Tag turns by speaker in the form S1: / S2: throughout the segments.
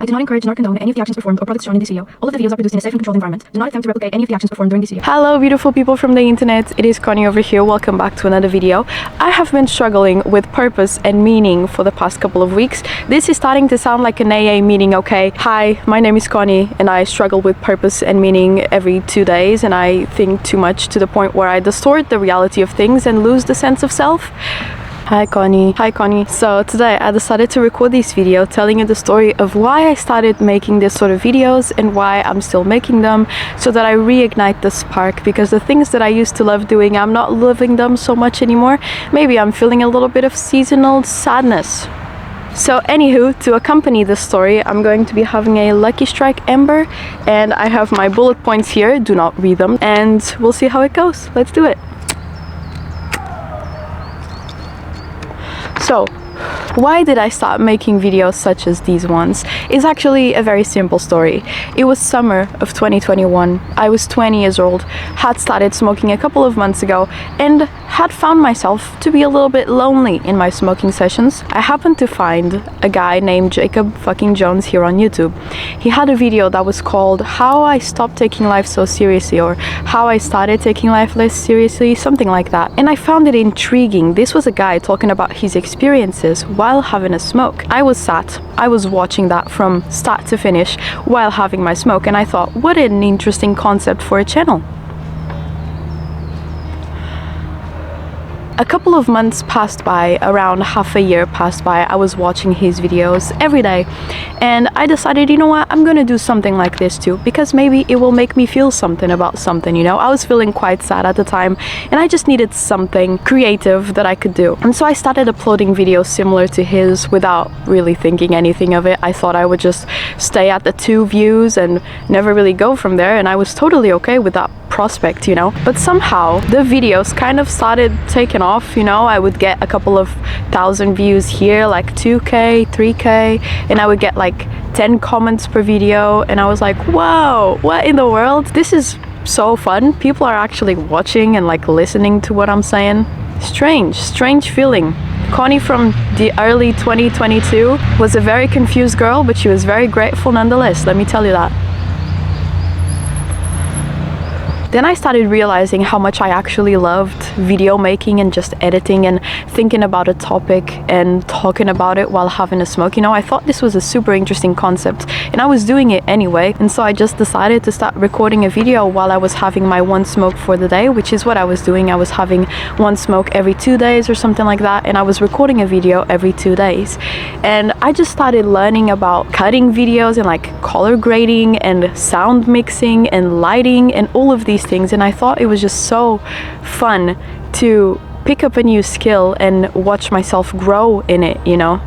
S1: I do not encourage nor condone any of the actions performed or products shown in this video. All of the videos are produced in a safe and controlled environment. Do not attempt to replicate any of the actions performed during this video.
S2: Hello beautiful people from the internet, it is Connie over here. Welcome back to another video. I have been struggling with purpose and meaning for the past couple of weeks. This is starting to sound like an AA meeting, okay? Hi, my name is Connie and I struggle with purpose and meaning every 2 days, and I think too much to the point where I distort the reality of things and lose the sense of self. Hi Connie. Hi Connie. So today I decided to record this video telling you the story of why I started making this sort of videos and why I'm still making them, so that I reignite the spark, because the things that I used to love doing, I'm not loving them so much anymore. Maybe I'm feeling a little bit of seasonal sadness. So anywho, to accompany this story, I'm going to be having a Lucky Strike Ember, and I have my bullet points here. Do not read them, and we'll see how it goes. Let's do it. So, why did I start making videos such as these ones? It's actually a very simple story. It was summer of 2021. I was 20 years old, had started smoking a couple of months ago, and had found myself to be a little bit lonely in my smoking sessions. I happened to find a guy named Jacob fucking Jones here on YouTube. He had a video that was called How I Stopped Taking Life So Seriously, or How I Started Taking Life Less Seriously, something like that. And I found it intriguing. This was a guy talking about his experiences while having a smoke. I was watching that from start to finish while having my smoke, and I thought, what an interesting concept for a channel. A couple of months passed by, around half a year passed by. I was watching his videos every day, and I decided, you know what, I'm gonna do something like this too, because maybe it will make me feel something about something, you know? I was feeling quite sad at the time, and I just needed something creative that I could do. And so I started uploading videos similar to his without really thinking anything of it. I thought I would just stay at the 2 views and never really go from there, and I was totally okay with that prospect, you know? But somehow the videos kind of started taking off, you know? I would get a couple of thousand views here, like 2k, 3k, and I would get like 10 comments per video, and I was like, wow, what in the world? This is so fun. People are actually watching and like listening to what I'm saying. Strange feeling. Connie from the early 2022 was a very confused girl, but she was very grateful nonetheless, let me tell you that. Then I started realizing how much I actually loved video making and just editing and thinking about a topic and talking about it while having a smoke. You know, I thought this was a super interesting concept, and I was doing it anyway. And so I just decided to start recording a video while I was having my 1 smoke for the day, which is what I was doing. I was having 1 smoke every 2 days or something like that, and I was recording a video every 2 days. And I just started learning about cutting videos and like color grading and sound mixing and lighting and all of these things, and I thought it was just so fun to pick up a new skill and watch myself grow in it, you know?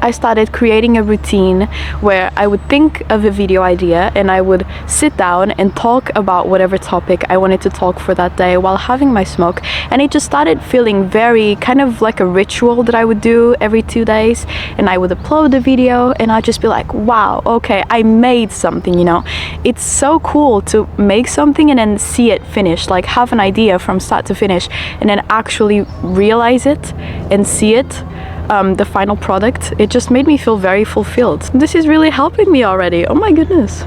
S2: I started creating a routine where I would think of a video idea and I would sit down and talk about whatever topic I wanted to talk for that day while having my smoke, and it just started feeling very kind of like a ritual that I would do every 2 days. And I would upload the video and I'd just be like, wow, okay, I made something, you know? It's so cool to make something and then see it finished, like have an idea from start to finish and then actually realize it and see it. The final product, it just made me feel very fulfilled. This is really helping me already. Oh my goodness.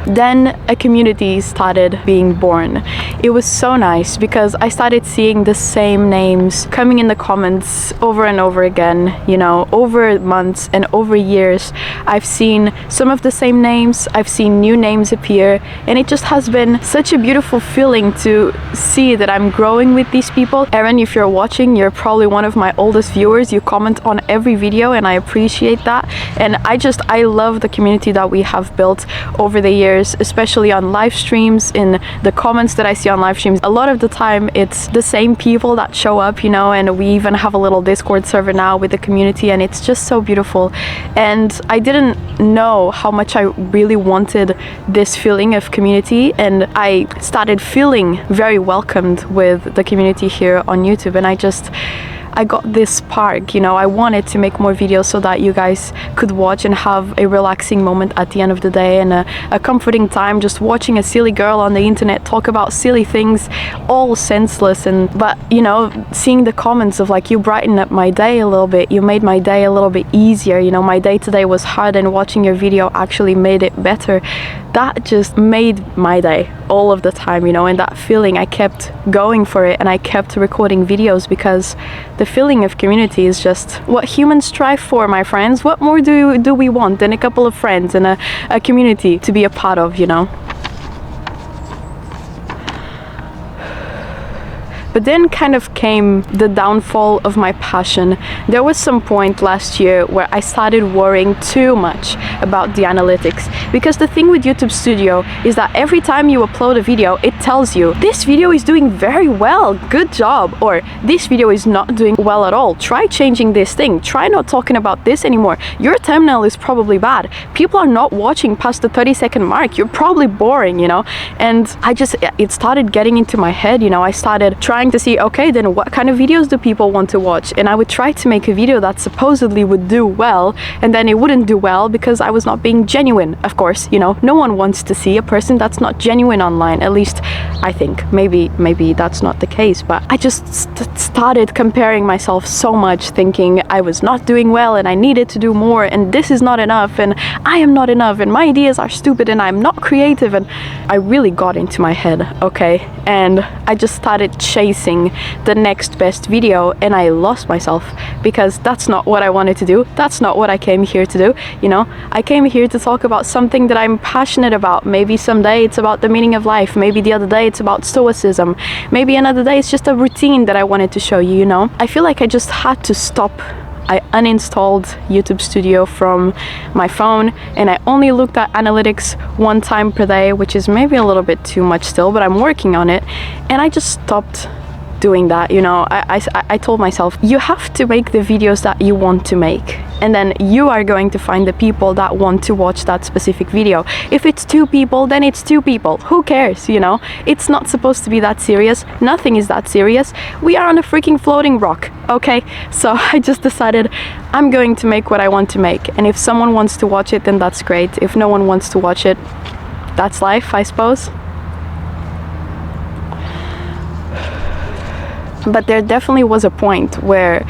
S2: Then a community started being born. It was so nice because I started seeing the same names coming in the comments over and over again, you know, over months and over years. I've seen some of the same names, I've seen new names appear, and it just has been such a beautiful feeling to see that I'm growing with these people. Erin, if you're watching, you're probably one of my oldest viewers. You comment on every video and I appreciate that. And I love the community that we have built over the years, especially on live streams. In the comments that I see on live streams, a lot of the time it's the same people that show up, you know, and we even have a little Discord server now with the community, and it's just so beautiful. And I didn't know how much I really wanted this feeling of community, and I started feeling very welcomed with the community here on YouTube, and I got this spark, you know. I wanted to make more videos so that you guys could watch and have a relaxing moment at the end of the day, and a comforting time just watching a silly girl on the internet talk about silly things, all senseless. But you know, seeing the comments of like, you brighten up my day a little bit, you made my day a little bit easier, you know, my day today was hard and watching your video actually made it better. That just made my day all of the time, you know. And that feeling, I kept going for it, and I kept recording videos because the feeling of community is just what humans strive for, my friends. What more do we want than a couple of friends and a community to be a part of, you know? But then kind of came the downfall of my passion. There was some point last year where I started worrying too much about the analytics, because the thing with YouTube Studio is that every time you upload a video, it tells you this video is doing very well, good job, or this video is not doing well at all, try changing this thing, try not talking about this anymore, your thumbnail is probably bad, people are not watching past the 30-second mark, you're probably boring, you know. And it started getting into my head, you know. I started trying to see, okay, then what kind of videos do people want to watch? And I would try to make a video that supposedly would do well, and then it wouldn't do well because I was not being genuine. Of course, you know, no one wants to see a person that's not genuine online, at least I think. Maybe that's not the case, but I just started comparing myself so much, thinking I was not doing well and I needed to do more, and this is not enough, and I am not enough, and my ideas are stupid, and I'm not creative. And I really got into my head, okay, and I just started chasing the next best video, and I lost myself, because that's not what I wanted to do. That's not what I came here to do, you know. I came here to talk about something that I'm passionate about. Maybe someday it's about the meaning of life, maybe the other day it's about stoicism, maybe another day it's just a routine that I wanted to show you, you know. I feel like I just had to stop. I uninstalled YouTube Studio from my phone, and I only looked at analytics one time per day, which is maybe a little bit too much still, but I'm working on it. And I just stopped doing that, you know. I told myself, you have to make the videos that you want to make, and then you are going to find the people that want to watch that specific video. If it's 2 people, then it's 2 people. Who cares, you know? It's not supposed to be that serious. Nothing is that serious. We are on a freaking floating rock, okay? So I just decided I'm going to make what I want to make, and if someone wants to watch it, then that's great. If no one wants to watch it, that's life, I suppose. But there definitely was a point where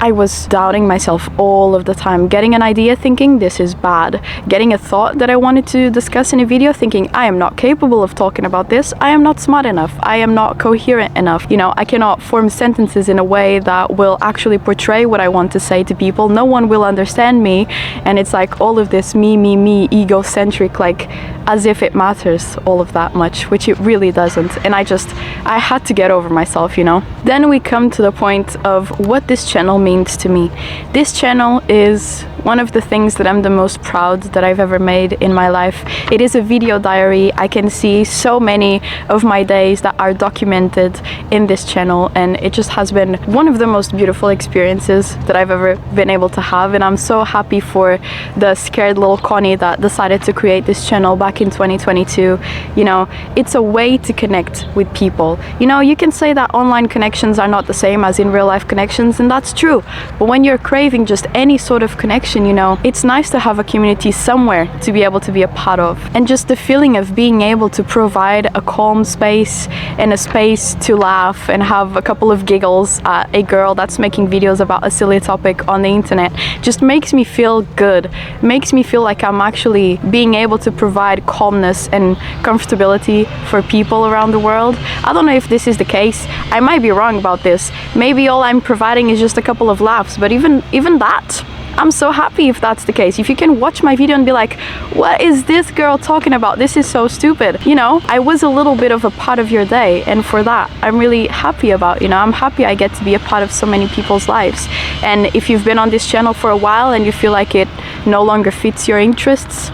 S2: I was doubting myself all of the time, getting an idea thinking this is bad, getting a thought that I wanted to discuss in a video thinking I am not capable of talking about this, I am not smart enough, I am not coherent enough, you know, I cannot form sentences in a way that will actually portray what I want to say to people, no one will understand me. And it's like all of this me, egocentric, like as if it matters all of that much, which it really doesn't. And I had to get over myself, you know. Then we come to the point of what this channel means to me. This channel is one of the things that I'm the most proud that I've ever made in my life. It is a video diary. I can see so many of my days that are documented in this channel, and it just has been one of the most beautiful experiences that I've ever been able to have. And I'm so happy for the scared little Connie that decided to create this channel back in 2022. You know, it's a way to connect with people. You know, you can say that online connections are not the same as in real life connections, and that's true. But when you're craving just any sort of connection, you know, it's nice to have a community somewhere to be able to be a part of. And just the feeling of being able to provide a calm space and a space to laugh and have a couple of giggles at a girl that's making videos about a silly topic on the internet just makes me feel good, makes me feel like I'm actually being able to provide calmness and comfortability for people around the world. I don't know if this is the case. I might be wrong about this. Maybe all I'm providing is just a couple of laughs, but even that, I'm so happy if that's the case. If you can watch my video and be like, what is this girl talking about? This is so stupid. You know, I was a little bit of a part of your day, and for that, I'm really happy about, you know, I'm happy I get to be a part of so many people's lives. And if you've been on this channel for a while and you feel like it no longer fits your interests,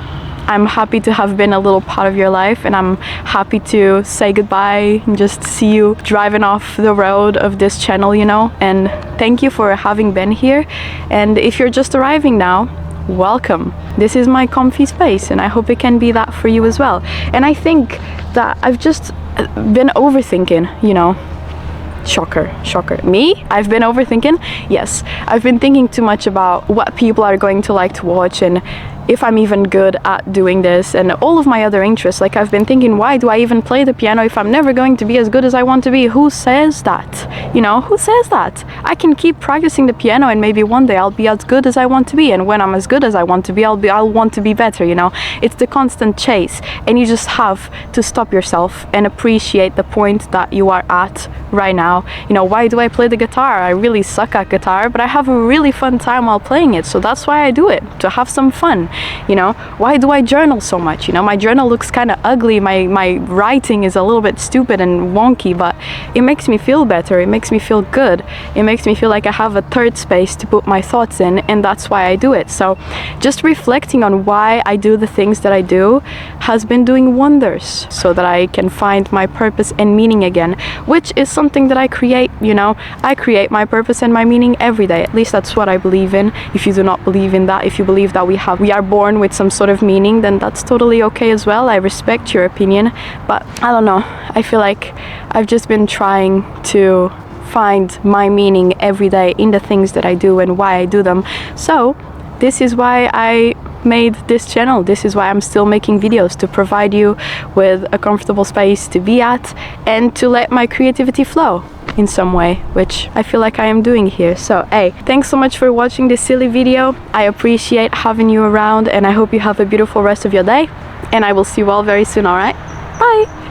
S2: I'm happy to have been a little part of your life, and I'm happy to say goodbye and just see you driving off the road of this channel, you know. And thank you for having been here. And if you're just arriving now, welcome. This is my comfy space, and I hope it can be that for you as well. And I think that I've just been overthinking, you know. Shocker, shocker. Me? I've been overthinking? Yes, I've been thinking too much about what people are going to like to watch and if I'm even good at doing this and all of my other interests. Like, I've been thinking, why do I even play the piano if I'm never going to be as good as I want to be? Who says that? You know, who says that? I can keep practicing the piano and maybe one day I'll be as good as I want to be, and when I'm as good as I want to be, I'll want to be better, you know? It's the constant chase, and you just have to stop yourself and appreciate the point that you are at right now. You know, why do I play the guitar? I really suck at guitar, but I have a really fun time while playing it, so that's why I do it, to have some fun. You know, why do I journal so much? You know, my journal looks kind of ugly, my writing is a little bit stupid and wonky, but it makes me feel better, it makes me feel good, it makes me feel like I have a third space to put my thoughts in, and that's why I do it. So just reflecting on why I do the things that I do has been doing wonders, so that I can find my purpose and meaning again, which is something that I create. You know, I create my purpose and my meaning every day. At least that's what I believe in. If you do not believe in that, if you believe that we are born with some sort of meaning, then that's totally okay as well. I respect your opinion, but I don't know, I feel like I've just been trying to find my meaning every day in the things that I do and why I do them. So this is why I made this channel. This is why I'm still making videos, to provide you with a comfortable space to be at and to let my creativity flow in some way, which I feel like I am doing here. So hey, thanks so much for watching this silly video. I appreciate having you around, and I hope you have a beautiful rest of your day, and I will see you all very soon. All right, bye.